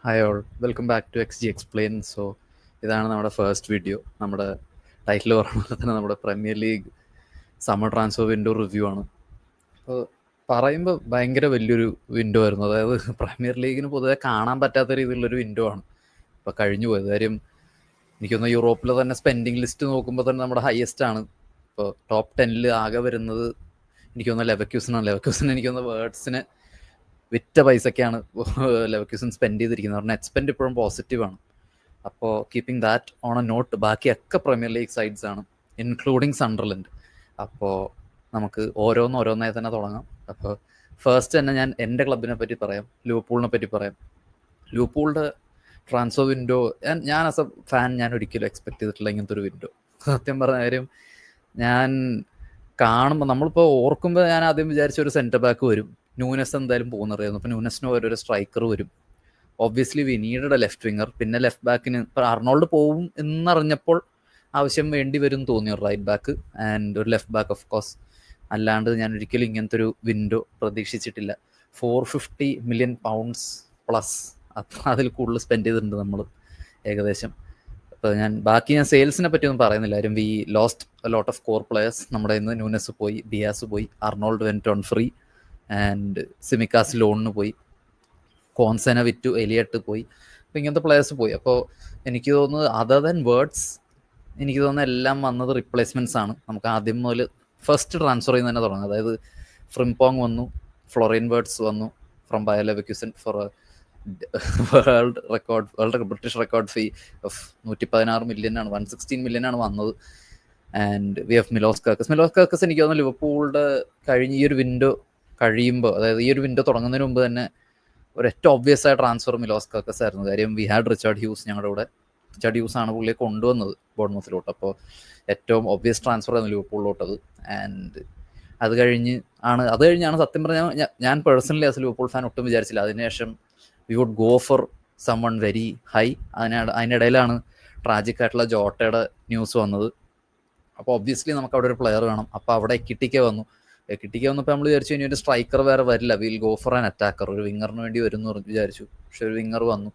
Hi all, welcome back to X G explain. So ഇതാണ് നമ്മുടെ first video. നമ്മുടെ title പറഞ്ഞ പോലെ തന്നെ നമ്മുടെ premier league summer transfer window review ആണ്. അപ്പോൾ പറയുമ്പോൾ ഭയങ്കര വലിയൊരു വിൻഡോ ആയിരുന്നു. അതായത് പ്രീമിയർ ലീഗിന് പൊതുവെ കാണാൻ പറ്റാത്ത രീതിയിലുള്ളൊരു വിൻഡോ ആണ് ഇപ്പോൾ കഴിഞ്ഞു പോയത്. കാര്യം എനിക്കൊന്ന് യൂറോപ്പിലെ തന്നെ സ്പെൻഡിങ് ലിസ്റ്റ് നോക്കുമ്പോൾ തന്നെ നമ്മുടെ ഹയസ്റ്റ് ആണ്. ഇപ്പോൾ ടോപ്പ് 10 ആകെ വരുന്നത് എനിക്കൊന്ന് ലെവർക്യൂസനാണ്. എനിക്കൊന്ന് വേർഡ്സിന് വിറ്റ പൈസയ്ക്കാണ് ലെവർക്യൂസൻ സ്പെൻഡ് ചെയ്തിരിക്കുന്നത്. നെറ്റ് സ്പെൻഡ് ഇപ്പോഴും പോസിറ്റീവാണ്. അപ്പോൾ keeping that on a note, ബാക്കിയൊക്കെ പ്രീമിയർ ലീഗ് സൈഡ്സ് ആണ്, ഇൻക്ലൂഡിങ് സണ്ടർലൻഡ്. അപ്പോൾ നമുക്ക് ഓരോന്നായി തന്നെ തുടങ്ങാം. അപ്പോൾ ഫസ്റ്റ് തന്നെ ഞാൻ എൻ്റെ ക്ലബിനെ പറ്റി പറയാം, ലിവർപൂളിനെ പറ്റി പറയാം. ലിവർപൂളിൻ്റെ ട്രാൻസ്ഫർ വിൻഡോ ഞാൻ ആസ് എ ഫാൻ ഞാൻ ഒരിക്കലും എക്സ്പെക്ട് ചെയ്തിട്ടില്ല ഇങ്ങനത്തെ ഒരു വിൻഡോ. സത്യം പറഞ്ഞ കാര്യം, ഞാൻ കാണുമ്പോൾ നമ്മളിപ്പോൾ ഓർക്കുമ്പോൾ ഞാൻ ആദ്യം വിചാരിച്ച ഒരു സെൻറ്റർ ബാക്ക് വരും, ന്യൂനസ് എന്തായാലും പോകുന്നറിയായിരുന്നു. അപ്പോൾ ന്യൂനസിന് ഒരു സ്ട്രൈക്കർ വരും. Obviously we needed A left winger. പിന്നെ ലെഫ്റ്റ് ബാക്കിന് ഇപ്പോൾ അർണോൾഡ് പോവും എന്നറിഞ്ഞപ്പോൾ ആവശ്യം വേണ്ടി വരും തോന്നി ഒരു റൈറ്റ് ബാക്ക് ആൻഡ് ഒരു ലെഫ്റ്റ് ബാക്ക് ഓഫ് കോഴ്സ്. അല്ലാണ്ട് ഞാൻ ഒരിക്കലും ഇങ്ങനത്തെ ഒരു വിൻഡോ പ്രതീക്ഷിച്ചിട്ടില്ല. 450 million pounds പ്ലസ്, അതിൽ കൂടുതൽ സ്പെൻഡ് ചെയ്തിട്ടുണ്ട് നമ്മൾ ഏകദേശം. അപ്പോൾ ഞാൻ സെയിൽസിനെ പറ്റിയൊന്നും പറയുന്നില്ല. കാര്യം we lost a lot of core players. നമ്മുടെ ഇന്ന് ന്യൂനസ് പോയി, ബിയാസ് പോയി, Arnold went on free and Tsimikas ലോണിന് പോയി, കോൺസന വിറ്റു, എലിയട്ട് പോയി. അപ്പോൾ ഇങ്ങനത്തെ പ്ലെയേഴ്സ് പോയി. അപ്പോൾ എനിക്ക് തോന്നുന്നത് അതർ ദാൻ വേർഡ്സ് എനിക്ക് തോന്നുന്നത് എല്ലാം വന്നത് റിപ്ലേസ്മെൻറ്റ്സ് ആണ്. നമുക്ക് ആദ്യം മുതൽ ഫസ്റ്റ് ട്രാൻസ്ഫർ ചെയ്യുന്ന തന്നെ തുടങ്ങാം. അതായത് ഫ്രിംപോങ് വന്നു, ഫ്ലോറിൻ വേർഡ്സ് വന്നു from Bayer Leverkusen for British record fee of 116 million ആണ്, 116 million ആണ് വന്നത്. And we have Milos Kerkez. എനിക്ക് തോന്നുന്നു ലിവർപൂളിൻ്റെ കഴിഞ്ഞ ഈ ഒരു വിൻഡോ കഴിയുമ്പോൾ, അതായത് ഈ ഒരു വിൻഡോ തുടങ്ങുന്നതിന് മുമ്പ് തന്നെ ഒരു ഏറ്റവും ഒബ്വിയസ് ആയ ട്രാൻസ്ഫർ മിലോസ് കർക്കസ് ആയിരുന്നു. കാര്യം വി ഹാഡ് റിച്ചാർഡ് ഹ്യൂസ് ഞങ്ങളുടെ കൂടെ. റിച്ചാർഡ് ഹ്യൂസ് ആണ് പുള്ളിയെ കൊണ്ടുവന്നത് ബോർഡ്മൗത്തിലോട്ട്. അപ്പോൾ ഏറ്റവും ഒബ്വിയസ് ട്രാൻസ്ഫർ ആയിരുന്നു ലിവർപൂളിലോട്ടത്. ആൻഡ് അത് കഴിഞ്ഞാണ് സത്യം പറഞ്ഞാൽ ഞാൻ പേഴ്സണലി ആസ് ലിവർപൂൾ ഫാൻ ഒട്ടും വിചാരിച്ചില്ല. അതിനുശേഷം we would go for someone very high. അതിനിടയിലാണ് ട്രാജിക് ആയിട്ടുള്ള ജോട്ടയുടെ ന്യൂസ് വന്നത്. അപ്പോൾ ഒബ്വിയസ്ലി നമുക്ക് അവിടെ ഒരു പ്ലെയർ വേണം. അപ്പോൾ അവിടെ എക്കിട്ടിക്ക വന്നപ്പോൾ നമ്മൾ വിചാരിച്ചു ഇനി ഒരു സ്ട്രൈക്കർ വേറെ വരില്ല, will go for an attacker, ഒരു വിങ്ങറിന് വേണ്ടി വരും എന്ന് വിചാരിച്ചു. പക്ഷെ ഒരു വിങ്ങർ വന്നു.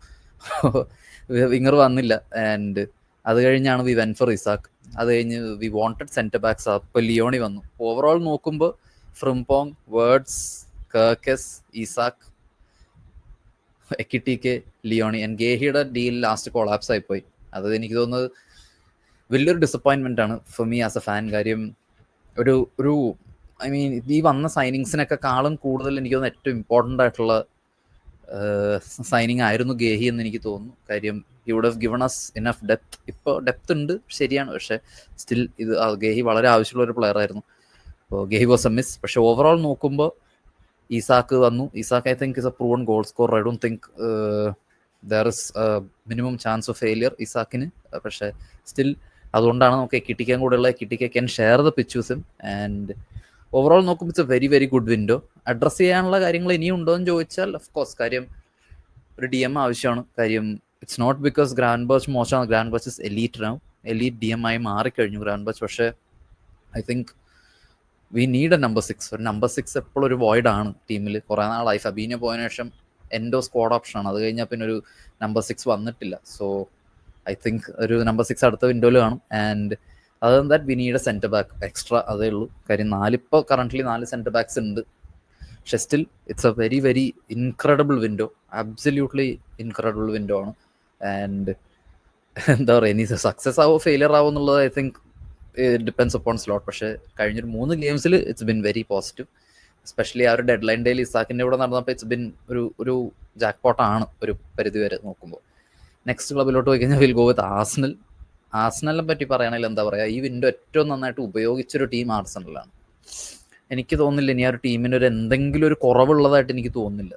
വിങ്ങർ വന്നില്ല. ആൻഡ് അത് കഴിഞ്ഞാണ് വി വെൻ ഫോർ ഇസാക്ക്. അത് കഴിഞ്ഞ് വി വാണ്ടഡ് സെൻറ്റർ ബാക്സ്. അപ്പോൾ ലിയോണി വന്നു. ഓവറോൾ നോക്കുമ്പോൾ Frimpong, Wirtz, Kerkez, Isak, Ekitike, Leoni and ഗേഹിയുടെ ഡീൽ ലാസ്റ്റ് കൊളാപ്സ് ആയിപ്പോയി. അത് എനിക്ക് തോന്നുന്നത് വലിയൊരു ഡിസപ്പോയിൻമെൻ്റ് ആണ് for me as a fan. കാര്യം ഒരു ഐ മീൻ ഈ വന്ന സൈനിങ്സിനൊക്കെ കാളും കൂടുതൽ എനിക്ക് തോന്നുന്നു ഏറ്റവും ഇമ്പോർട്ടൻ്റ് ആയിട്ടുള്ള സൈനിങ് ആയിരുന്നു ഗേഹി എന്ന് എനിക്ക് തോന്നുന്നു. കാര്യം he would have given us enough depth. ഇപ്പോൾ ഡെപ്ത് ഉണ്ട് ശരിയാണ്, പക്ഷേ സ്റ്റിൽ ഇത് ഗേഹി വളരെ ആവശ്യമുള്ള ഒരു പ്ലെയർ ആയിരുന്നു. അപ്പോൾ ഗേഹി വാസ് എ മിസ്. പക്ഷേ ഓവറോൾ നോക്കുമ്പോൾ ഇസാക്ക് വന്നു. Isak I think is a proven goal score. I don't think there is minimum chance of failure ഇസാക്കിന്. പക്ഷേ സ്റ്റിൽ അതുകൊണ്ടാണ് നമുക്ക് എക്കിട്ടിക്കാൻ കൂടെയുള്ള Ekitike can share the pitch him. And overall നോക്കുമ്പോൾ it's a very very good window. Address ചെയ്യാനുള്ള കാര്യങ്ങൾ ഇനിയും ഉണ്ടോ എന്ന് ചോദിച്ചാൽ ഓഫ് കോഴ്സ്. കാര്യം ഒരു DM ആവശ്യമാണ്. കാര്യം ഇറ്റ്സ് നോട്ട് ബിക്കോസ് ഗ്രാൻബർച്ച് മോശമാണ്. ഗ്രാൻബർച്ച് ഇസ് എലീറ്റ് DM ആയി മാറിക്കഴിഞ്ഞു ഗ്രാൻബർച്ച്. പക്ഷേ I think we need A number 6. ഒരു നമ്പർ 6 എപ്പോഴും ഒരു വോയിഡ് ആണ് ടീമിൽ. കുറേ നാളായി ഫബീനെ പോയതിനു ശേഷം എൻഡോ സ്ക്വാഡ് ഓപ്ഷനാണ്. അത് കഴിഞ്ഞാൽ പിന്നെ ഒരു നമ്പർ 6 വന്നിട്ടില്ല. സോ ഐ തിങ്ക് ഒരു നമ്പർ 6 അടുത്ത വിൻഡോയിൽ കാണും. And other that we need A centre back extra, അതേ ഉള്ളൂ. കാര്യം ഇപ്പോൾ കറൻ്റ്ലി 4 സെൻറ്റർ ബാക്സ് ഉണ്ട്. പക്ഷെ still it's a very very incredible window. Absolutely incredible window ആണ്. ആൻഡ് എന്താ പറയുക, ഇനി സക്സസ് ആവോ ഫെയിലിയർ ആവോ എന്നുള്ളത് I think depends upon slot. പക്ഷേ കഴിഞ്ഞൊരു 3 ഗെയിംസിൽ it's been very positive. Especially ആ ഒരു ഡെഡ് ലൈൻ ഡേയിൽ ഇസാക്കിൻ്റെ കൂടെ നടന്നപ്പോൾ ഇറ്റ്സ് ബിൻ ഒരു ജാക്ക് പോട്ടാണ് ഒരു പരിധി വരെ നോക്കുമ്പോൾ. നെക്സ്റ്റ് ക്ലബിലോട്ട് പോയി കഴിഞ്ഞാൽ വിൽ ഗോ വിത്ത് ആർസണൽ. ആർസണലിനെ പറ്റി പറയുകയാണെങ്കിൽ എന്താ പറയുക, ഈ വിൻഡോ ഏറ്റവും നന്നായിട്ട് ഉപയോഗിച്ചൊരു ടീം ആർസണലാണ്. എനിക്ക് തോന്നുന്നില്ല ഇനി ആ ഒരു ടീമിന് എന്തെങ്കിലും ഒരു കുറവുള്ളതായിട്ട് എനിക്ക് തോന്നുന്നില്ല.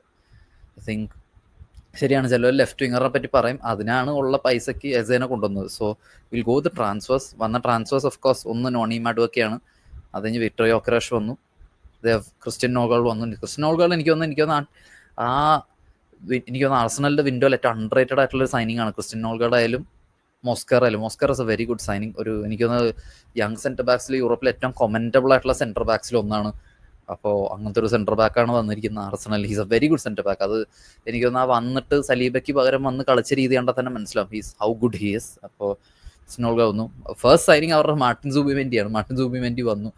ഐ തിങ്ക് ശരിയാണ്, ചിലർ ലെഫ്റ്റ് വിങ്ങറിനെ പറ്റി പറയും, അതിനാണ് ഉള്ള പൈസയ്ക്ക് എസേനെ കൊണ്ടുവന്നത്. So will go the transfers. വന്ന ട്രാൻസ്ഫേഴ്സ് ഓഫ് കോഴ്സ് ഒന്ന് നോണി മാഡുവൊക്കെയാണ്. അത് കഴിഞ്ഞ് വിക്ടർ യോക്കറേഷ് വന്നു, ക്രിസ്ത്യൻ നോഗാൾ വന്നു. ക്രിസ്ത്യൻ നോഗാൾ എനിക്ക് തോന്നുന്നു ആർസണലിൻ്റെ വിൻഡോയിൽ ഏറ്റവും അണ്ടർ റേറ്റഡ് ആയിട്ടുള്ളൊരു സൈനിങ് ആണ് ക്രിസ്ത്യൻ നോഗാൾ ആയാലും Mosquera is a very good signing. എനിക്ക് തോന്നുന്നത് യങ് സെൻറ്റർ ബാക്സിൽ യൂറോപ്പിൽ ഏറ്റവും കൊമൻറ്റബിൾ ആയിട്ടുള്ള സെൻറ്റർ ബാക്സിൽ ഒന്നാണ് അപ്പോൾ അങ്ങനത്തെ ഒരു സെൻറ്റർ ബാക്കാണ് വന്നിരിക്കുന്നത് Arsenal. He's A very good centre back. അത് എനിക്ക് തോന്നുന്നു വന്നിട്ട് സലീബയ്ക്ക് പകരം വന്ന് കളിച്ച രീതി കണ്ടാൽ തന്നെ മനസ്സിലാവും he's how good he is. അപ്പോൾ സ്നോൾഗ വന്നു. ഫസ്റ്റ് സൈനിങ് അവരുടെ മാർട്ടിൻ സൂബിമെൻഡിയാണ്. മാർട്ടിൻ സൂബിമെൻഡി വന്നു.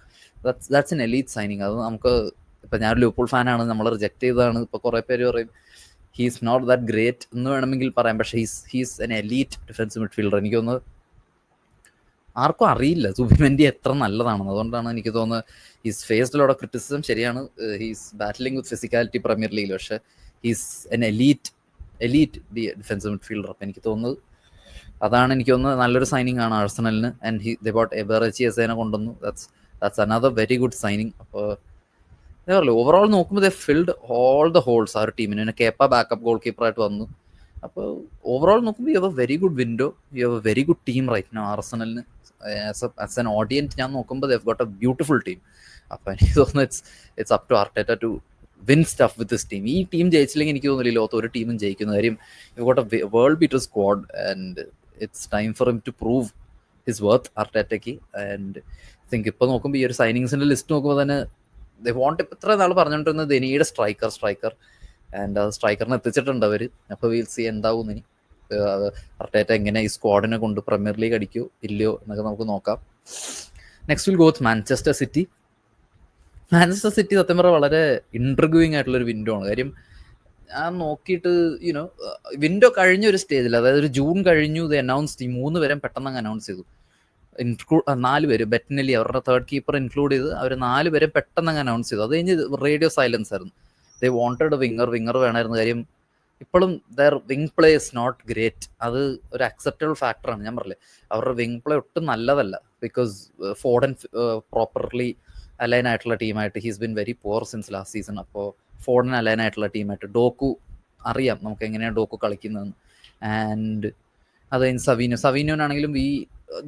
That's an elite signing. അത് നമുക്ക് ഇപ്പം ഞാനൊരു ലിവർപൂൾ ഫാനാണ്, നമ്മൾ റിജക്ട് ചെയ്തതാണ്. ഇപ്പോൾ കുറേ പേര് പറയും ഹീസ് നോട്ട് ദാറ്റ് ഗ്രേറ്റ് എന്ന് വേണമെങ്കിൽ പറയാം, പക്ഷേ he's an elite defence midfielder. എനിക്ക് തോന്നുന്നത് ആർക്കും അറിയില്ല സുബിമെൻഡി എത്ര നല്ലതാണെന്ന്. അതുകൊണ്ടാണ് എനിക്ക് തോന്നുന്നത് he's faced lot of criticism. ശരിയാണ്, he's battling with physicality Premier ലീഗിൽ, പക്ഷേ he's an elite defence midfielder. അപ്പം എനിക്ക് തോന്നുന്നത് അതാണ് എനിക്ക് തോന്നുന്നത് നല്ലൊരു സൈനിങ് ആണ് ആഴ്സണലിന്. ആൻഡ് ദേ ബോട്ട് എബറച്ചി എസേനെ കൊണ്ടുവന്നു. That's another very good signing. അപ്പോൾ എന്താ പറയുക, ഓവറോൾ നോക്കുമ്പോൾ ദേ ഫിൽഡ് ഓൾ ദ ഹോൾസ് ആ ഒരു ടീമിന്. പിന്നെ കേപ്പ ബാക്കപ്പ് ഗോൾ കീപ്പറായിട്ട് വന്നു. അപ്പോൾ ഓവറോൾ നോക്കുമ്പോൾ you have a very good window, you have a very good team right now ആർസണലിന്. ആസ് എൻ ഓഡിയൻസ് ഞാൻ നോക്കുമ്പോൾ they have got a beautiful team. അപ്പോൾ എനിക്ക് തോന്നുന്നു it's up to Arteta to win stuff with this team. ഈ team ജയിച്ചില്ലെങ്കിൽ എനിക്ക് തോന്നുന്നില്ല ലോകത്ത് ഒരു ടീമും ജയിക്കുന്ന കാര്യം. You got a world beater squad and it's time for him to prove his worth ആർട്ടേറ്റയ്ക്ക്. ആൻഡ് തിങ്ക് ഇപ്പോൾ നോക്കുമ്പോൾ ഈ ഒരു സൈനിങ്സിൻ്റെ ലിസ്റ്റ് നോക്കുമ്പോൾ തന്നെ ദേ വോണ്ട്, ഇത്ര നാൾ പറഞ്ഞുകൊണ്ടിരുന്നത് ദേ നീഡ് സ്ട്രൈക്കർ ആൻഡ് അത് സ്ട്രൈക്കറിനെ എത്തിച്ചിട്ടുണ്ട് അവർ. അപ്പോൾ വീൽ സി എന്താവും ഇനി അർട്ടേറ്റ എങ്ങനെ ഈ സ്ക്വാഡിനെ കൊണ്ട് പ്രീമിയർ ലീഗ് അടിക്കുമോ ഇല്ലയോ എന്നൊക്കെ നമുക്ക് നോക്കാം. Next will go with Manchester city. Manchester city സത്യം പറഞ്ഞാൽ വളരെ ഇൻട്രിഗ്യൂയിങ് ആയിട്ടുള്ളൊരു വിൻഡോ ആണ്. കാര്യം ഞാൻ നോക്കിയിട്ട് യുനോ വിൻഡോ കഴിഞ്ഞ ഒരു സ്റ്റേജിൽ, അതായത് ഒരു ജൂൺ കഴിഞ്ഞു, ഇത് അനൗൺസ് ചെയ്തു. 3 പേരും പെട്ടെന്ന് അങ്ങ് അനൗൺസ് ചെയ്തു. 4 പേര് ബെറ്റനലി അവരുടെ തേർഡ് കീപ്പർ ഇൻക്ലൂഡ് ചെയ്ത് അവർ 4 പേരും പെട്ടെന്ന് അങ്ങ് അനൗൺസ് ചെയ്തു. അത് കഴിഞ്ഞ് റേഡിയോ സൈലൻസ് ആയിരുന്നു. ദേ വോണ്ടഡ് വിങ്ങർ വേണമായിരുന്നു. കാര്യം ഇപ്പോഴും their wing play is not great. അത് ഒരു അക്സെപ്റ്റബിൾ ഫാക്ടറാണ്. ഞാൻ പറഞ്ഞില്ലേ, അവരുടെ വിങ് പ്ലേ ഒട്ടും നല്ലതല്ല. ബിക്കോസ് ഫോർഡൻ പ്രോപ്പർലി അലൈൻ ആയിട്ടുള്ള ടീമായിട്ട് he's bin very poor since last season. അപ്പോൾ ഫോർഡൻ അലൈൻ ആയിട്ടുള്ള ടീമായിട്ട് ഡോക്കു അറിയാം നമുക്ക് എങ്ങനെയാണ് ഡോക്കു കളിക്കുന്നതെന്ന്. ആൻഡ് അത് കഴിഞ്ഞ് സവീനോനാണെങ്കിലും ഈ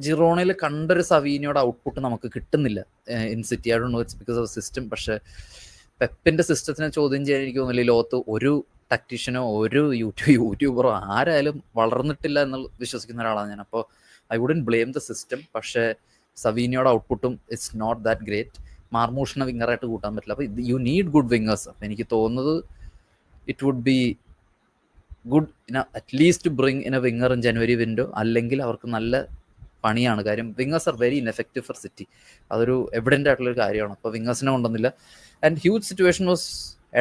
ജിറോണയിൽ കണ്ടൊരു സവീനോയുടെ ഔട്ട്പുട്ട് നമുക്ക് കിട്ടുന്നില്ല in city. I don't no it's because of system. പക്ഷേ പെപ്പിൻ്റെ സിസ്റ്റത്തിനെ ചോദ്യം ചെയ്യാൻ എനിക്ക് തോന്നുന്നില്ല ലോകത്ത് ഒരു ടാക്ടീഷ്യനോ ഒരു യൂട്യൂബറോ ആരായാലും വളർന്നിട്ടില്ല എന്ന് വിശ്വസിക്കുന്ന ഒരാളാണ് ഞാൻ. അപ്പോൾ I wouldn't blame the system. പക്ഷേ സവീനിയോയുടെ ഔട്ട്പുട്ടും ഇറ്റ്സ് നോട്ട് ദാറ്റ് ഗ്രേറ്റ്. മാർമൂഷിനെ വിങ്ങറായിട്ട് കൂട്ടാൻ പറ്റില്ല. അപ്പോൾ യു നീഡ് ഗുഡ് വിങ്ങേഴ്സ്. അപ്പോൾ എനിക്ക് തോന്നുന്നത് it would be good at least bring in a winger in January window. അല്ലെങ്കിൽ അവർക്ക് നല്ല പണിയാണ്. കാര്യം wingers are very ineffective for City. അതൊരു എവിഡൻ്റ് ആയിട്ടുള്ളൊരു കാര്യമാണ്. അപ്പോൾ വിങ്ങേഴ്സിനെ കൊണ്ടുവന്നില്ല. ആൻഡ് ഹ്യൂജ് സിറ്റുവേഷൻ വാസ്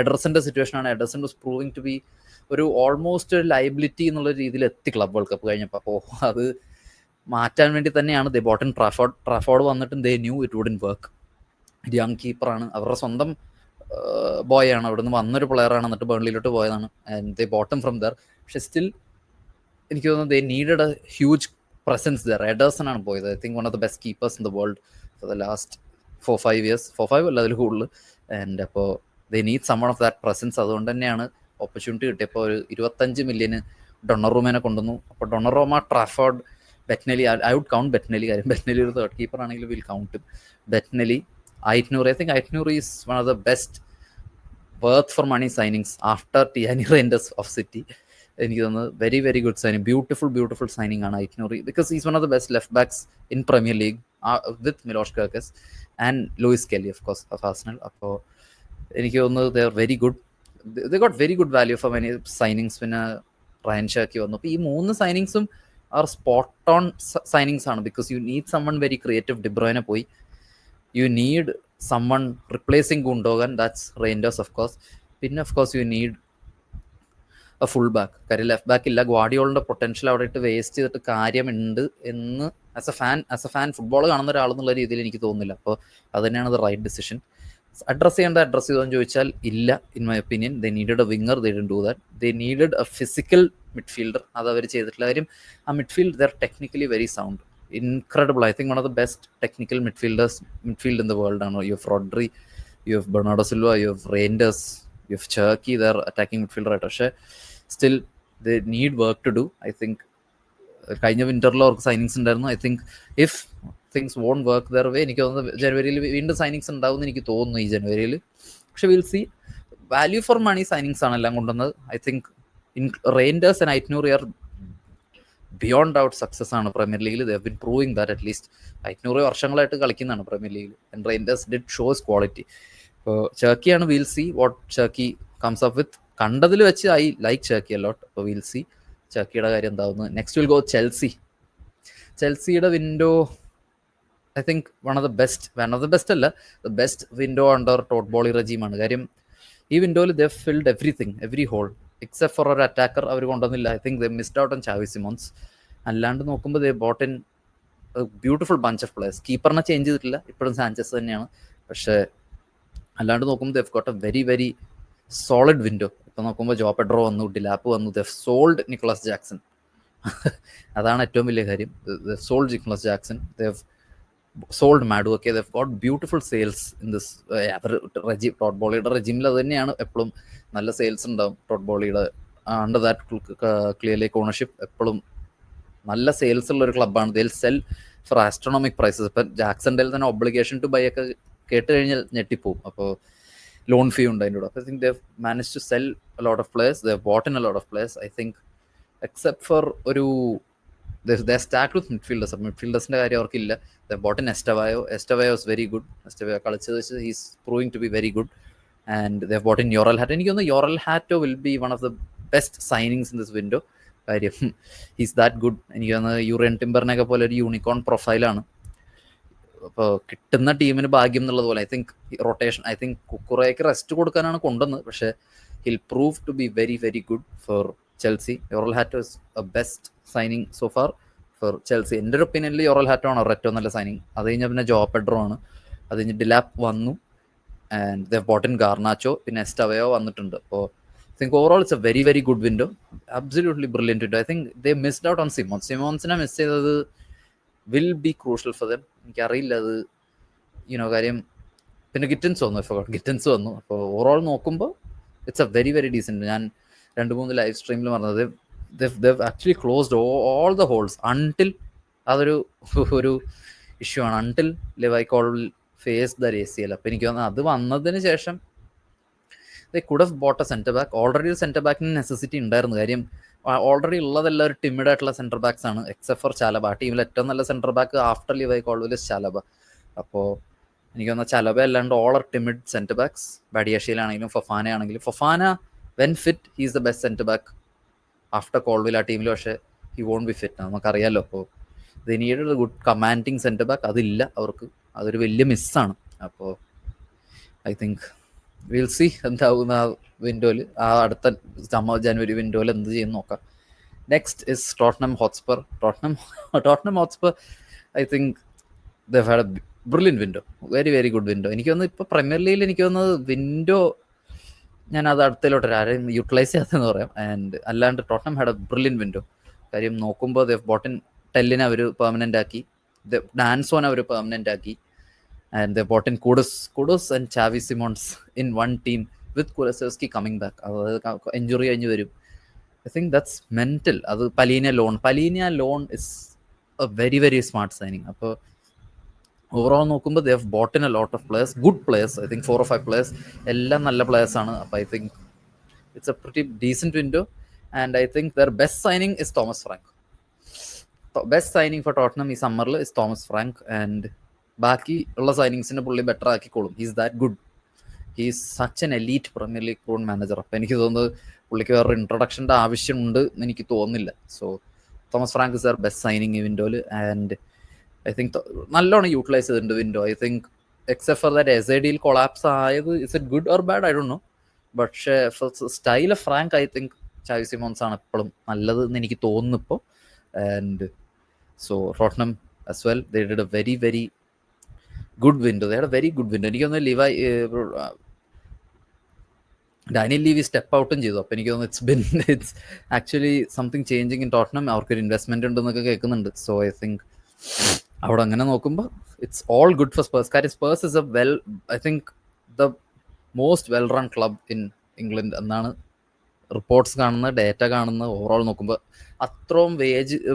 എഡർസൻ്റെ സിറ്റുവേഷനാണ്. Ederson was proving to be ഒരു ഓൾമോസ്റ്റ് ഒരു ലയബിലിറ്റി എന്നുള്ള രീതിയിൽ എത്തി ക്ലബ് വേൾഡ് കപ്പ് കഴിഞ്ഞപ്പോൾ. അപ്പോൾ അത് മാറ്റാൻ വേണ്ടി തന്നെയാണ് ദേ ബോട്ടൻ ട്രാഫോർഡ് വന്നിട്ടും they knew it wouldn't work. Young കീപ്പറാണ്, അവരുടെ സ്വന്തം ബോയ് ആണ്, അവിടെ നിന്ന് വന്നൊരു പ്ലെയറാണ്, എന്നിട്ട് ബേൺലിയിലോട്ട് പോയതാണ്. And they bought him from there. പക്ഷെ സ്റ്റിൽ എനിക്ക് തോന്നുന്നു they needed a huge presence there. Ederson ആണ് പോയത്. I think one of the best keepers in the world for the last 4-5 years. 4-5 അല്ല അതിൽ കൂടുതൽ. ആൻഡ് അപ്പോൾ they need someone of that presence. അതുകൊണ്ട് തന്നെയാണ് ഓപ്പർച്യൂണിറ്റി കിട്ടിയപ്പോൾ ഒരു 25 million ഡൊണറൂമേനെ കൊണ്ടുവന്നു. അപ്പോൾ Donnarumma, Trafford, Bettinelli, I would count Bettinelli. കാര്യം ബെറ്റ്നലി ഒരു തേർഡ് കീപ്പർ ആണെങ്കിൽ will count Bettinelli. Ait-Nouri, I think Ait-Nouri is one of the best worth for money signings after Tijjani Reijnders of City. എനിക്ക് തോന്നുന്നത് very very good signing. Beautiful signing ആണ് Ait-Nouri. Because is one of the best left backs in Premier League with Milos Kerkez and Lewis Kelly of course of Arsenal. അപ്പോൾ എനിക്ക് തോന്നുന്നത് they are very good. They got very good value for many signings. പിന്നെ Rayan Cherki വന്നു. അപ്പോൾ ഈ 3 സൈനിങ്സും are spot on signings ആണ്. Because you need someone very creative. ഡിബ്രോയിനെ പോയി. You need someone replacing Gundogan, that's Reijnders of course. പിന്നെ of course you need a full back. കാര്യം ലെഫ്റ്റ് ബാക്ക് ഇല്ല. ഗ്വാഡിയോളിൻ്റെ പൊട്ടൻഷ്യൽ അവിടെ ഇട്ട് വേസ്റ്റ് ചെയ്തിട്ട് കാര്യമുണ്ട് എന്ന് ആസ് എ ഫാൻ ഫുട്ബോൾ കാണുന്ന ഒരാളെന്നുള്ള രീതിയിൽ എനിക്ക് തോന്നുന്നില്ല. അപ്പോൾ അത് തന്നെയാണ് ദ റൈറ്റ് ഡിസിഷൻ. അഡ്രസ് ചെയ്തോന്ന് ചോദിച്ചാൽ ഇല്ല. In my opinion they needed a winger. They didn't do that. They needed a physical midfielder. അത് അവർ ചെയ്തിട്ടില്ല. കാര്യം ആ midfield they are technically very sound, incredible. I think one of the best technical midfield in the world ആണ്. You have Rodri, you have Bernardo Silva, you have Reijnders, you have Cherki. There attacking midfielder ആയിട്ട്. പക്ഷേ still they need work to do. I think കഴിഞ്ഞ വിൻ്ററിൽ അവർക്ക് signings ഉണ്ടായിരുന്നു. I think if things won't work their way, എനിക്ക് തോന്നുന്നത് ജനുവരിയിൽ വീണ്ടും സൈനിങ്സ് ഉണ്ടാവും എന്ന് എനിക്ക് തോന്നുന്നു ഈ ജനുവരിയിൽ. പക്ഷെ will see. Value for money signings ആണ് എല്ലാം കൊണ്ടുവന്നത്. I think in Reijnders and Ait-Nouri are beyond out success ആണ് പ്രീമിയർ ലീഗിൽ. They have been proving that. At least Ait-Nouri വർഷങ്ങളായിട്ട് കളിക്കുന്നതാണ് പ്രീമിയർ ലീഗിൽ. And Reijnders did shows quality. അപ്പോൾ ചെർക്കിയാണ്. We'll see what Cherki comes up with. കണ്ടതിൽ വെച്ച് I like Cherki a lot. അപ്പോൾ വീൽ സി ചെർക്കിയുടെ കാര്യം എന്താവുന്നു. Next will go Chelsea. ചെൽസിയുടെ window I think one of the best അല്ല, the best window under Todd Boehly റെജീമാണ്. കാര്യം ഈ വിൻഡോയിൽ they filled every hole except for ഒരു അറ്റാക്കർ അവർ കൊണ്ടുവന്നില്ല. I think they missed out on Xavi Simons. അല്ലാണ്ട് നോക്കുമ്പോൾ they bought in beautiful bunch of players. കീപ്പറിനെ ചേഞ്ച് ചെയ്തിട്ടില്ല, ഇപ്പോഴും സാഞ്ചസ് തന്നെയാണ്. പക്ഷേ അല്ലാണ്ട് നോക്കുമ്പോൾ they got a very very solid window. ഇപ്പം നോക്കുമ്പോൾ ജോ പെഡ്രോ വന്നു, ഡിലാപ്പ് വന്നു, ദേ സോൾഡ് നിക്കോളസ് ജാക്സൺ. അതാണ് ഏറ്റവും വലിയ കാര്യം. Sold Nicolas Jackson, they sold മാഡുവൊക്കെ. They got beautiful sales in this Todd ബോളിയുടെ റെജിമിൽ. അത് തന്നെയാണ് എപ്പോഴും നല്ല സെയിൽസ് ഉണ്ടാവും ടോട്ട് ബോളിയുടെ. Under that Clear Lake ownership എപ്പോഴും നല്ല സെയിൽസ് ഉള്ള ഒരു ക്ലബ്ബാണ്. They'll sell for astronomic prices. ഇപ്പം ജാക്സൻ്റെ തന്നെ ഒബ്ലിഗേഷൻ ടു ബൈ ഒക്കെ കേട്ട് കഴിഞ്ഞാൽ ഞെട്ടിപ്പോവും. അപ്പോൾ ലോൺ ഫീ ഉണ്ട് അതിൻ്റെ കൂടെ. അപ്പോൾ I think they manage to sell a lot of players. They bought in a lot of players. I think except for ഒരു ദേ സ്റ്റാക്ക് വിത്ത് മിഡ്ഫീൽഡേഴ്സ്. മിഡ്ഫീൽഡേഴ്സിൻ്റെ കാര്യം അവർക്കില്ല. They bought in Estevao is very good. Estevao കളിച്ചത് വെച്ച് he's proving to be very good. And they bought in Jorrel Hato. എനിക്ക് തോന്നുന്നു Jorrel Hato will be one of the best signings in this window. കാര്യം he's that good. എനിക്ക് തോന്നുന്നത് യൂറിയൻ ടിംബറിനെയൊക്കെ പോലെ ഒരു unicorn പ്രൊഫൈലാണ്. അപ്പോൾ കിട്ടുന്ന ടീമിന് ഭാഗ്യം എന്നുള്ളത് പോലെ I think rotation, I think കുക്കുറയ്ക്ക് റെസ്റ്റ് കൊടുക്കാനാണ് കൊണ്ടുവന്നത്. പക്ഷേ he'll prove to be very very good for Chelsea. Jorrel Hato is a best signing so far for Chelsea. എൻ്റെ ഒരു ഒപ്പീനിയനിൽ യോറൽ ഹാറ്റോ ആണ് അവരുടെ ഏറ്റവും നല്ല സൈനിങ്. അത് കഴിഞ്ഞാൽ പിന്നെ ജോ പെഡ്രോ ആണ്. അത് കഴിഞ്ഞ് ഡിലാപ്പ് വന്നു. And they bought in Garnacho, പിന്നെ എസ്റ്റവയോ വന്നിട്ടുണ്ട്. അപ്പോൾ I think overall it's a very very good window, absolutely brilliant window. I think they missed out on Simonsനെ മിസ് ചെയ്തത് will be crucial for them. എനിക്കറിയില്ല അത് കാര്യം. പിന്നെ ഗിറ്റൻസ് വന്നു. അപ്പോൾ ഓവറോൾ നോക്കുമ്പോൾ it's a very very decent. ഞാൻ 2-3 ലൈവ് സ്ട്രീമിൽ പറഞ്ഞത് they've actually closed all the holes until അതൊരു ഇഷ്യൂ ആണ്. until Levi Colwill faced the ACL. അപ്പോൾ എനിക്ക് തോന്നുന്നത് അത് വന്നതിന് ശേഷം they could have bought a centre back. Already ഒരു സെൻറ്റർ ബാക്കിന് നെസസിറ്റി ഉണ്ടായിരുന്നു. കാര്യം ഓൾറെഡി ഉള്ളതെല്ലാം ഒരു ടിമിഡ് ആയിട്ടുള്ള സെൻറ്റർ ബാക്സ് ആണ് എക്സെപ്റ്റ് ഫോർ ചാലബ. ആ ടീമിൽ ഏറ്റവും നല്ല centre back after Levi Colwill Chalobah. അപ്പോൾ എനിക്ക് തോന്നുന്ന ചാലബ അല്ലാണ്ട് all are timid centre backs. ബഡിയാഷയിലാണെങ്കിലും ഫൊഫാന ആണെങ്കിലും. Fofana when fit he's the best centre back after Colwill ആ ടീമിൽ. പക്ഷേ ഹി വോണ്ട് ബി ഫിറ്റ്, നമുക്കറിയാമല്ലോ. അപ്പോൾ they needed a good commanding centre back. അതില്ല അവർക്ക്. അതൊരു വലിയ മിസ്സാണ്. അപ്പോൾ ഐ തിങ്ക് വിൽ സി എന്താവുന്ന ആ വിൻഡോയിൽ, ആ അടുത്ത ജനുവരി വിൻഡോയിൽ എന്ത് ചെയ്യുന്നു നോക്കാം. Next is Tottenham Hotspur. Tottenham Hotspur I think they had A brilliant window, very very good window. എനിക്ക് തോന്നുന്നു ഇപ്പോൾ പ്രീമിയർ ലീഗിൽ എനിക്ക് തോന്നുന്നത് വിൻഡോ ഞാൻ അത് അടുത്തലോട്ട് ആരെയും യൂട്ടിലൈസ് ചെയ്യാത്തെന്ന് പറയാം. ആൻഡ് അല്ലാണ്ട് Tottenham had A brilliant window. കാര്യം നോക്കുമ്പോൾ ദേ ബോട്ടൻ ടെല്ലിനെ അവർ പെർമനൻ്റ് ആക്കി, ഡാൻസോനെ അവർ പെർമനൻ്റ് ആക്കി. And they bought in Kudus and Xavi Simons in one team with Kulusevski coming back. Injury കഴിഞ്ഞ് വരും. I think that's mental. അത് Palhinha loan is a very very smart signing. അപ്പോൾ overall നോക്കുമ്പോൾ they have bought in a lot of players, good players. I think 4 or 5 players എല്ലാം നല്ല players ആണ്. അപ്പോൾ I think it's a pretty decent window. And I think their best signing is Thomas Frank. Best signing for Tottenham ഈ സമ്മറിൽ is Thomas Frank. And ബാക്കി ഉള്ള സൈനിങ്സിനെ പുള്ളി better ആക്കിക്കോളും. He's that good. He's such an elite Premier League proven manager. അപ്പോൾ എനിക്ക് തോന്നുന്നത് പുള്ളിക്ക് വേറൊരു ഇൻട്രൊഡക്ഷൻ്റെ ആവശ്യമുണ്ട് എന്ന് എനിക്ക് തോന്നുന്നില്ല. So Thomas Frank is the best signing ഈ വിൻഡോയിൽ. ആൻഡ് ഐ തിങ്ക് നല്ലോണം യൂട്ടിലൈസ് ചെയ്തിട്ടുണ്ട് window. I think except for that SADയിൽ കൊളാപ്സ് ആയത് is it good or bad I don't know. പക്ഷേ style of Frank I think Xavi Simons ആണ് എപ്പോഴും നല്ലത് എന്ന് എനിക്ക് തോന്നുന്നു ഇപ്പോൾ. And so Tottenham as well, they did a very very good window. They had a very good window. എനിക്ക് തോന്നുന്നു ഡാനിയൽ ലീവി സ്റ്റെപ്പ് ഔട്ടും ചെയ്തു. അപ്പോൾ എനിക്ക് തോന്നുന്നു it's actually something changing in Tottenham. അവർക്കൊരു ഇൻവെസ്റ്റ്മെൻറ്റ് ഉണ്ടെന്നൊക്കെ കേൾക്കുന്നുണ്ട്. സോ ഐ തിങ്ക് അവിടെ അങ്ങനെ നോക്കുമ്പോൾ it's all good for Spurs. കാര്യം Spurs is I think the most well run club in England എന്നാണ് റിപ്പോർട്ട്സ് കാണുന്നത്, ഡേറ്റ കാണുന്നത്. ഓവറോൾ നോക്കുമ്പോൾ അത്രയും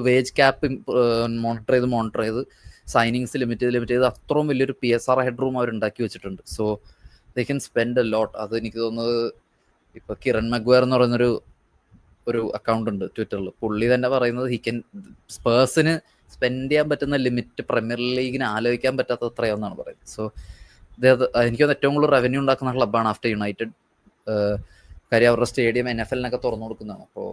വേജ് ക്യാപ്പ് മോണിറ്റർ ചെയ്ത് സൈനിങ്സ് ലിമിറ്റ് ചെയ്ത് അത്രയും വലിയൊരു PSR ഹെഡ് റൂം അവർ ഉണ്ടാക്കി വെച്ചിട്ടുണ്ട്. So they can spend a lot. അത് എനിക്ക് തോന്നുന്നത് ഇപ്പോൾ കിരൺ മഗ്വയർ എന്ന് പറയുന്നൊരു അക്കൗണ്ട് ഉണ്ട് ട്വിറ്ററിൽ. പുള്ളി തന്നെ പറയുന്നത് സ്പേഴ്സിന് സ്പെൻഡ് ചെയ്യാൻ പറ്റുന്ന ലിമിറ്റ് പ്രീമിയർ ലീഗിന് ആലോചിക്കാൻ പറ്റാത്ത അത്രയാണെന്നാണ് പറയുന്നത്. സോ എനിക്കൊന്ന് ഏറ്റവും കൂടുതൽ റവന്യൂ ഉണ്ടാക്കുന്ന ക്ലബ്ബാണ് ആഫ്റ്റർ യുണൈറ്റഡ്. കാര്യം അവരുടെ സ്റ്റേഡിയം NFL-നൊക്കെ തുറന്നു കൊടുക്കുന്നതാണ്. അപ്പോൾ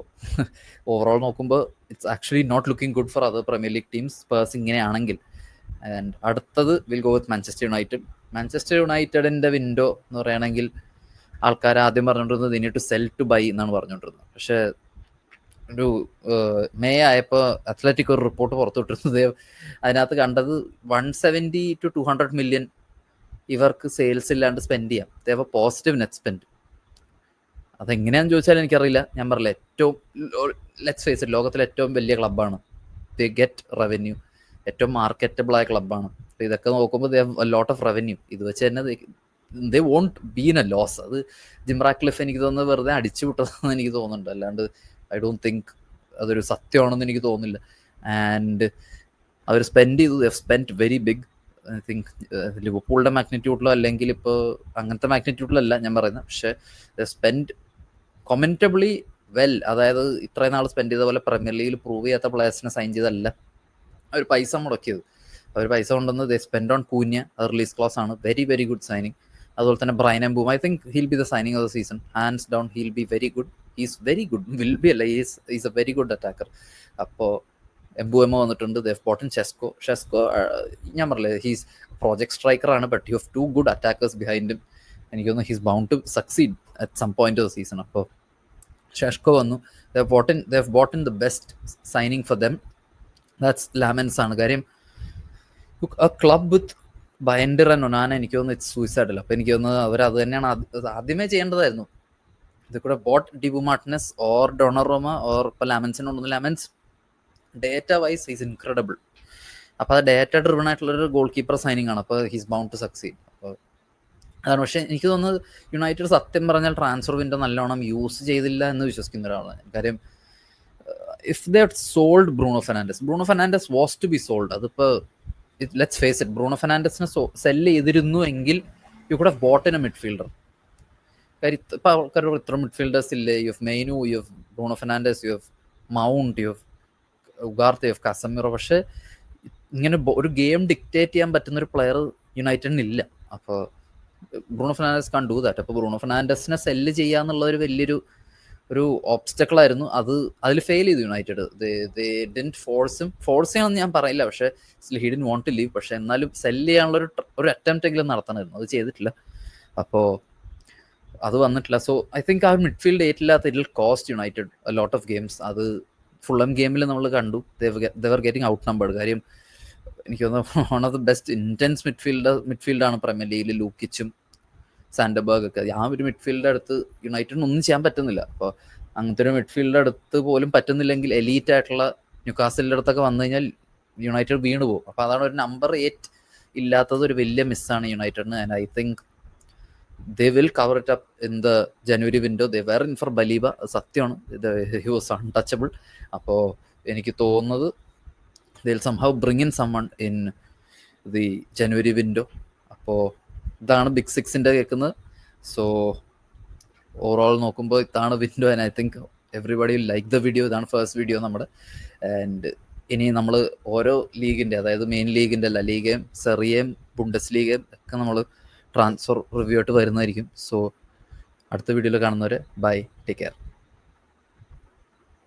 ഓവറോൾ നോക്കുമ്പോൾ it's actually not looking good for other Premier League teams Spurs ഇങ്ങനെയാണെങ്കിൽ. ആൻഡ് അടുത്തത് will go with Manchester United. Manchester യുണൈറ്റഡിൻ്റെ വിൻഡോ എന്ന് പറയുകയാണെങ്കിൽ ആൾക്കാർ ആദ്യം പറഞ്ഞുകൊണ്ടിരുന്നത് they need to sell to buy എന്നാണ് പറഞ്ഞുകൊണ്ടിരുന്നത്. പക്ഷേ ഒരു മെയ് ആയപ്പോൾ അത്ലറ്റിക് ഒരു റിപ്പോർട്ട് പുറത്തുവിട്ടിരുന്നത് അതിനകത്ത് കണ്ടത് 170 to 200 million ഇവർക്ക് സെയിൽസ് ഇല്ലാണ്ട് സ്പെൻഡ് ചെയ്യാം. ദേവ പോസിറ്റീവ് നെറ്റ് സ്പെൻഡ്. അതെങ്ങനെയാണെന്ന് ചോദിച്ചാൽ എനിക്കറിയില്ല. ഞാൻ പറഞ്ഞില്ല, ഏറ്റവും ലെറ്റ്സ് ഫേസ് ഇറ്റ്, ലോകത്തിലെ ഏറ്റവും വലിയ ക്ലബ്ബാണ്. ദേ ഗെറ്റ് റവന്യൂ, ഏറ്റവും മാർക്കറ്റബിൾ ആയ ക്ലബ്ബാണ്. അപ്പോൾ ഇതൊക്കെ നോക്കുമ്പോൾ they have A lot of revenue. ഇത് വെച്ച് തന്നെ ദേ വോണ്ട് ബീൻ എ ലോസ്. അത് ജിം റാറ്റ്ക്ലിഫ് എനിക്ക് തോന്നുന്നത് വെറുതെ അടിച്ചു വിട്ടതെന്ന് എനിക്ക് തോന്നുന്നുണ്ട്. അല്ലാണ്ട് ഐ ഡോണ്ട് തിങ്ക് അതൊരു സത്യമാണെന്ന് എനിക്ക് തോന്നുന്നില്ല. ആൻഡ് അവർ സ്പെൻഡ് ചെയ്തു, they spend very big. I think ലിവർപൂളിൻ്റെ മാഗ്നിറ്റ്യൂഡിലോ അല്ലെങ്കിൽ ഇപ്പോൾ അങ്ങനത്തെ മാഗ്നിറ്റ്യൂഡിലല്ല ഞാൻ പറയുന്നത്, പക്ഷേ ദേ സ്പെൻഡ് കൊമൻറ്റബിളി വെൽ. അതായത് ഇത്രയും നാൾ സ്പെൻഡ് ചെയ്ത പോലെ പ്രീമിയർ ലീഗിൽ പ്രൂവ് ചെയ്യാത്ത പ്ലേയേഴ്സിനെ സൈൻ ചെയ്തല്ല അവർ പൈസ മുടക്കിയത്. അവർ പൈസ കൊണ്ടുവന്ന് ദേ സ്പെൻഡ് ഓൺ കൂന്യ, അത് റിലീസ് ക്ലോസ് ആണ്, വെരി വെരി ഗുഡ് സൈനിങ്. അതുപോലെ തന്നെ Bryan Mbeumo, I think he'll be the signing of the season, hands down he'll be very good. Is very good, will be അല്ല, is a very good attacker. അപ്പോൾ Mbeumo വന്നിട്ടുണ്ട്. They bought in Sesko. ഞാൻ പറഞ്ഞില്ലേ, he's project സ്ട്രൈക്കറാണ്, but you have two good attackers behind him. എനിക്ക് തോന്നുന്നു he's bound to succeed at some point of the season. അപ്പോൾ Sesko വന്നു. They have bought in the best signing for them, that's Lammens ആണ്. കാര്യം a club with Bayindir and Onana, എനിക്ക് തോന്നുന്നു it's സൂയിസൈഡല്ല. അപ്പോൾ എനിക്ക് തോന്നുന്നത് അവർ അത് തന്നെയാണ് ആദ്യമേ ചെയ്യേണ്ടതായിരുന്നു. ഇത് കൂടെ bought Dibu Martinez or Donnarumma or ഇപ്പോൾ ലാമൻസിന് കൊണ്ടുവന്നു. Lammens data wise is incredible. അപ്പോൾ അത് ഡേറ്റ ഡ്രിവൺ ആയിട്ടുള്ളൊരു ഗോൾ കീപ്പർ സൈനിങ് ആണ്. അപ്പോൾ ഹീസ് ബൗണ്ട് ടു സക്സീഡ്. അപ്പോൾ അതാണ്. പക്ഷേ എനിക്ക് തോന്നുന്നത് യുണൈറ്റഡ് സത്യം പറഞ്ഞാൽ ട്രാൻസ്ഫർ വിൻഡോ നല്ലോണം യൂസ് ചെയ്തില്ല എന്ന് വിശ്വസിക്കുന്ന ഒരാളാണ്. കാര്യം if they sold Bruno Fernandes was to be sold. അതിപ്പോൾ ലെറ്റ്സ് ഫേസ് ഇറ്റ്, ബ്രൂണോ ഫെർണാണ്ടസിനെ സെല്ല് ചെയ്തിരുന്നു എങ്കിൽ you could have bought in a midfielder. കാര്യം ഇപ്പോൾ ആൾക്കാരോട് ഇത്ര മിഡ്ഫീൽഡേഴ്സ് ഇല്ലേ? You have Mainoo, you have Bruno Fernandes, you have Mount, you have Ugarte, you have Casemiro. പക്ഷേ ഇങ്ങനെ ഒരു ഗെയിം ഡിക്റ്റേറ്റ് ചെയ്യാൻ പറ്റുന്നൊരു പ്ലെയർ യുണൈറ്റഡിനില്ല. അപ്പോൾ Bruno Fernandes can do that. അപ്പോൾ ബ്രൂണോ ഫെർണാണ്ടസിനെ സെല്ല് ചെയ്യുക എന്നുള്ളൊരു വലിയൊരു ഓബ്സ്റ്റക്കിളായിരുന്നു. അതിൽ ഫെയിൽ ചെയ്തു യുണൈറ്റഡ്. ഫോഴ്സ് ചെയ്യണമെന്ന് ഞാൻ പറയില്ല, പക്ഷേ he didn't want to leave. പക്ഷേ എന്നാലും സെല്ല് ചെയ്യാനുള്ള ഒരു അറ്റംപ്റ്റ് എങ്കിലും നടത്തണമായിരുന്നു. അത് ചെയ്തിട്ടില്ല. അപ്പോൾ അത് വന്നിട്ടില്ല. സോ ഐ തിങ്ക് ആ മിഡ്ഫീൽഡ് ഏറ്റില്ലാത്ത it will cost United a lot of games. അത് ഫുള്ളം ഗെയിമിൽ നമ്മൾ കണ്ടു, they were getting outnumbered. കാര്യം എനിക്ക് തോന്നുന്നു one of the best intense മിഡ്ഫീൽഡാണ് പ്രീമിയർ ലീഗിൽ ലൂക്കിച്ചും സാൻഡബർഗ് ഒക്കെ. ആ ഒരു മിഡ്ഫീൽഡ് അടുത്ത് യുണൈറ്റഡിന് ഒന്നും ചെയ്യാൻ പറ്റുന്നില്ല. അപ്പോൾ അങ്ങനത്തെ ഒരു മിഡ്ഫീൽഡ് അടുത്ത് പോലും പറ്റുന്നില്ലെങ്കിൽ എലീറ്റ് ആയിട്ടുള്ള ന്യൂകാസലിൻ്റെ അടുത്തൊക്കെ വന്നു കഴിഞ്ഞാൽ യുണൈറ്റഡ് വീണ് പോകും. അപ്പോൾ അതാണ് ഒരു നമ്പർ 8 ഇല്ലാത്തത് ഒരു വലിയ മിസ്സാണ് യുണൈറ്റഡിന്. And I think they will cover it up in the January window. They were in for Baleba, സത്യമാണ്. He was untouchable. അപ്പോൾ എനിക്ക് തോന്നുന്നത് they will somehow bring in someone in the January window. അപ്പോൾ ഇതാണ് ബിഗ് സിക്സിൻ്റെ കേൾക്കുന്നത്. So overall നോക്കുമ്പോൾ ഇതാണ് window. And I think everybody like the video. ഇതാണ് ഫസ്റ്റ് വീഡിയോ നമ്മുടെ. ആൻഡ് ഇനി നമ്മൾ ഓരോ ലീഗിൻ്റെ, അതായത് മെയിൻ ലീഗിൻ്റെ ല ലീഗയും സെറിയയും ബുണ്ടസ് ലീഗയും ഒക്കെ നമ്മൾ ട്രാൻസ്ഫർ റിവ്യൂ ആയിട്ട് വരുന്നതായിരിക്കും. സോ അടുത്ത വീഡിയോയിൽ കാണുന്നവരെ ബൈ, ടേക്ക് കെയർ.